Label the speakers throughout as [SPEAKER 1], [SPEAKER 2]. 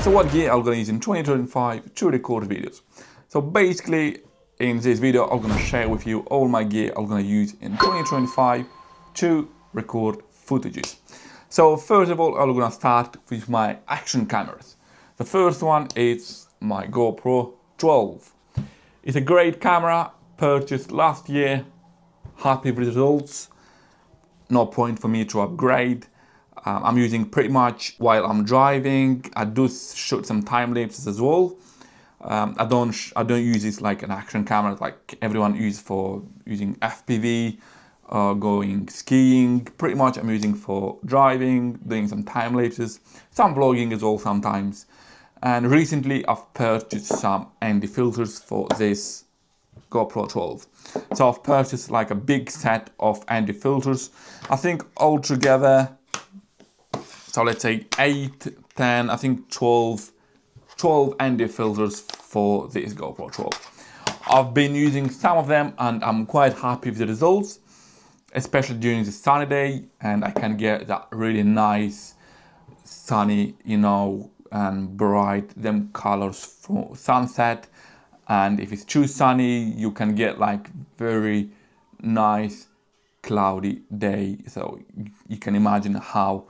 [SPEAKER 1] So what gear I'm gonna use in 2025 to record videos? So basically, in this video, I'm gonna share with you all my gear I'm gonna use in 2025 to record footages. So first of all, I'm gonna start with my action cameras. The first one is my GoPro 12. It's a great camera, purchased last year, happy with results, no point for me to upgrade. I'm using pretty much while I'm driving. I do shoot some time lapses as well. I don't use this like an action camera like everyone uses for using FPV or going skiing. Pretty much I'm using for driving, doing some time lapses, some vlogging as well sometimes. And recently I've purchased some ND filters for this GoPro 12. So I've purchased like a big set of ND filters. I think altogether, so let's say 8, 10, I think 12 ND filters for this GoPro 12. I've been using some of them and I'm quite happy with the results, especially during the sunny day, and I can get that really nice sunny, you know, and bright them colors for sunset. And if it's too sunny, you can get like very nice cloudy day. So you can imagine how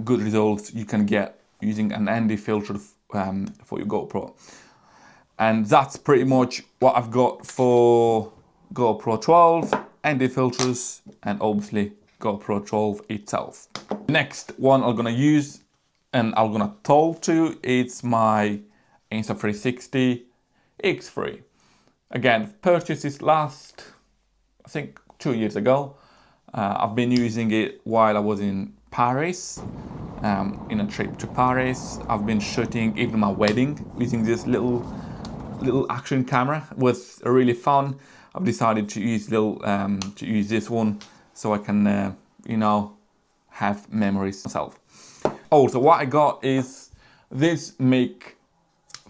[SPEAKER 1] good results you can get using an ND filter for your GoPro. And that's pretty much what I've got for GoPro 12, ND filters, and obviously GoPro 12 itself. Next one I'm gonna use and I'm gonna talk to, it's my Insta360 X3. Again, purchased this last, I think 2 years ago. I've been using it while I was in Paris, in a trip to Paris. I've been shooting even my wedding using this little action camera. It was really fun. I've decided to use this one so I can you know, have memories myself. Also, what I got is this mic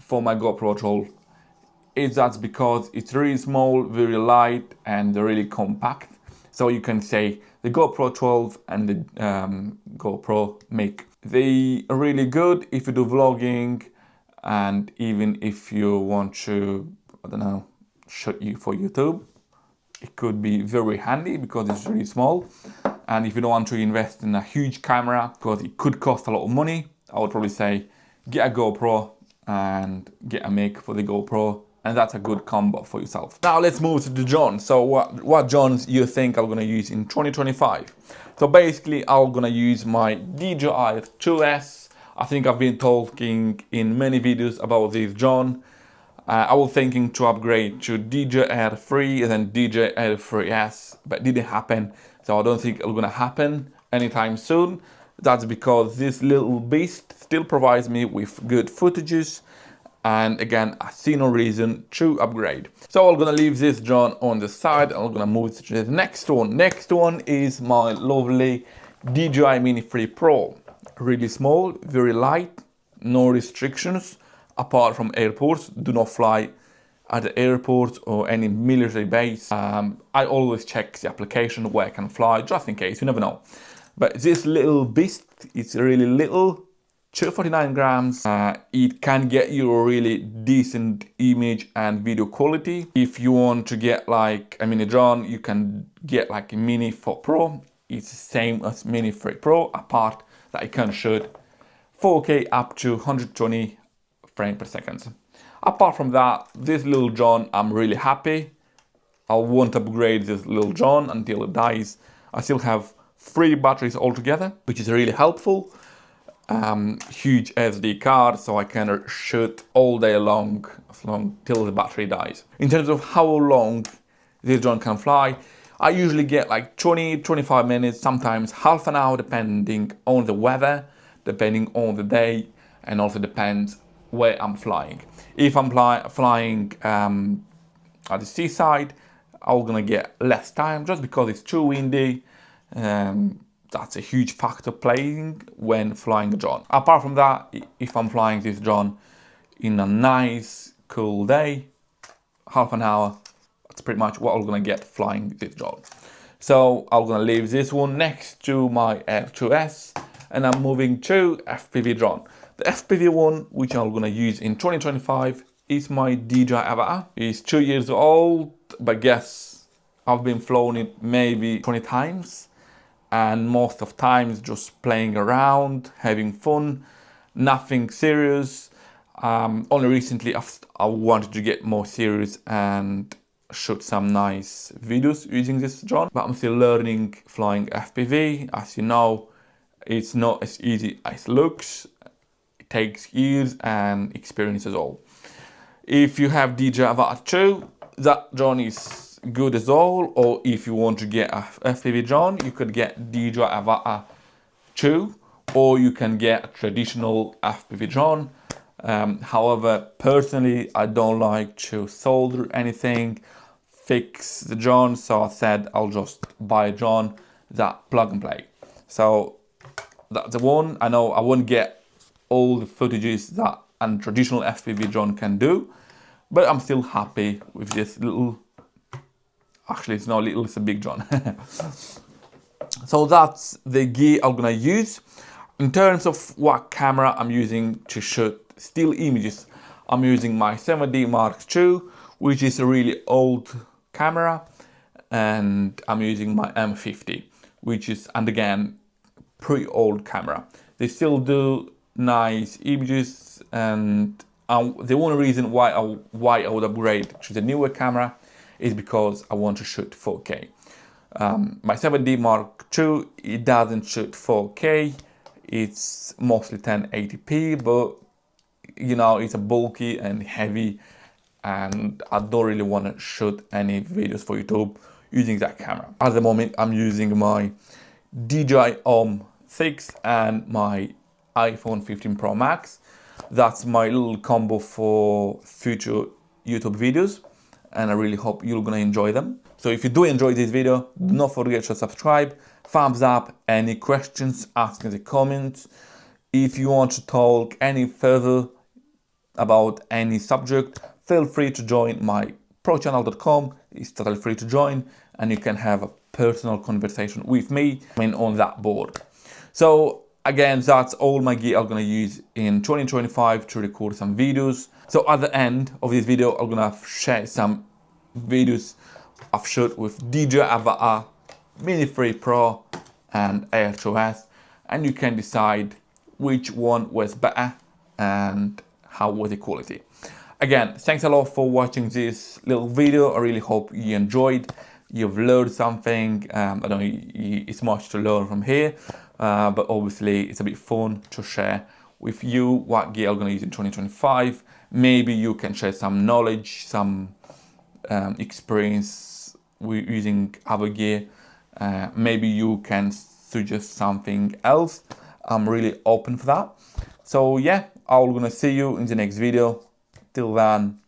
[SPEAKER 1] for my GoPro 12. That's because it's really small, very light, and really compact. So you can say the GoPro 12 and the GoPro mic. They are really good if you do vlogging, and even if you want to, I don't know, shoot you for YouTube. It could be very handy because it's really small. And if you don't want to invest in a huge camera, because it could cost a lot of money, I would probably say get a GoPro and get a mic for the GoPro, and that's a good combo for yourself. Now let's move to the drone. So what drones you think I'm gonna use in 2025? So basically I'm gonna use my DJI 2S. I think I've been talking in many videos about this drone. I was thinking to upgrade to DJI 3 and then DJI 3S, but it didn't happen. So I don't think it's gonna happen anytime soon. That's because this little beast still provides me with good footages. And again, I see no reason to upgrade. So I'm gonna leave this drone on the side and I'm gonna move to the next one. Next one is my lovely DJI Mini 3 Pro. Really small, very light, no restrictions apart from airports. Do not fly at the airport or any military base. I always check the application where I can fly, just in case, you never know. But this little beast, it's really little, 249 grams. It can get you a really decent image and video quality. If you want to get like a mini drone, you can get like a Mini 4 Pro. It's the same as Mini 3 Pro, apart that it can shoot 4K up to 120 frames per second. Apart from that, this little drone, I'm really happy. I won't upgrade this little drone until it dies. I still have 3 batteries altogether, which is really helpful. Huge SD card, so I can shoot all day long, till the battery dies. In terms of how long this drone can fly, I usually get like 20-25 minutes, sometimes half an hour, depending on the weather, depending on the day, and also depends where I'm flying. If I'm flying at the seaside, I'm gonna get less time just because it's too windy. That's a huge factor playing when flying a drone. Apart from that, if I'm flying this drone in a nice, cool day, half an hour, that's pretty much what I'm gonna get flying this drone. So I'm gonna leave this one next to my Air 2S and I'm moving to FPV drone. The FPV one, which I'm gonna use in 2025, is my DJI Avatar. It's 2 years old, but guess I've been flown it maybe 20 times, and most of times just playing around, having fun, nothing serious. Only recently I wanted to get more serious and shoot some nice videos using this drone, but I'm still learning flying FPV. As you know, it's not as easy as it looks. It takes years and experience as well. If you have DJI Avatar 2, that drone is good as well, or if you want to get a FPV drone, you could get DJI Avatar 2, or you can get a traditional FPV drone. However, personally, I don't like to solder anything, fix the drone, so I said I'll just buy a drone that plug and play. So that's the one. I know I won't get all the footages that a traditional FPV drone can do, but I'm still happy with this little, actually it's not little, it's a big drone. So that's the gear I'm gonna use. In terms of what camera I'm using to shoot still images, I'm using my 7D Mark II, which is a really old camera, and I'm using my M50, which is, and again, pretty old camera. They still do nice images, and the only reason why I would upgrade to the newer camera is because I want to shoot 4K. My 7D Mark II, it doesn't shoot 4K, it's mostly 1080p, but you know, it's a bulky and heavy, and I don't really want to shoot any videos for YouTube using that camera. At the moment, I'm using my DJI Home 6 and my iPhone 15 Pro Max. That's my little combo for future YouTube videos, and I really hope you're gonna enjoy them. So if you do enjoy this video, do not forget to subscribe, thumbs up, any questions, ask in the comments. If you want to talk any further about any subject, feel free to join my prochannel.com. It's totally free to join, and you can have a personal conversation with me on that board. So again, that's all my gear I'm gonna use in 2025 to record some videos. So at the end of this video, I'm gonna share some videos I've shot with DJI Avatar, Mini 3 Pro and Air 2S, and you can decide which one was better and how was the quality. Again, thanks a lot for watching this little video. I really hope you enjoyed, you've learned something. I don't know, it's much to learn from here, but obviously it's a bit fun to share with you what gear I'm gonna use in 2025. Maybe you can share some knowledge, some experience with using other gear. Maybe you can suggest something else. I'm really open for that. So yeah, I'm gonna see you in the next video. Till then,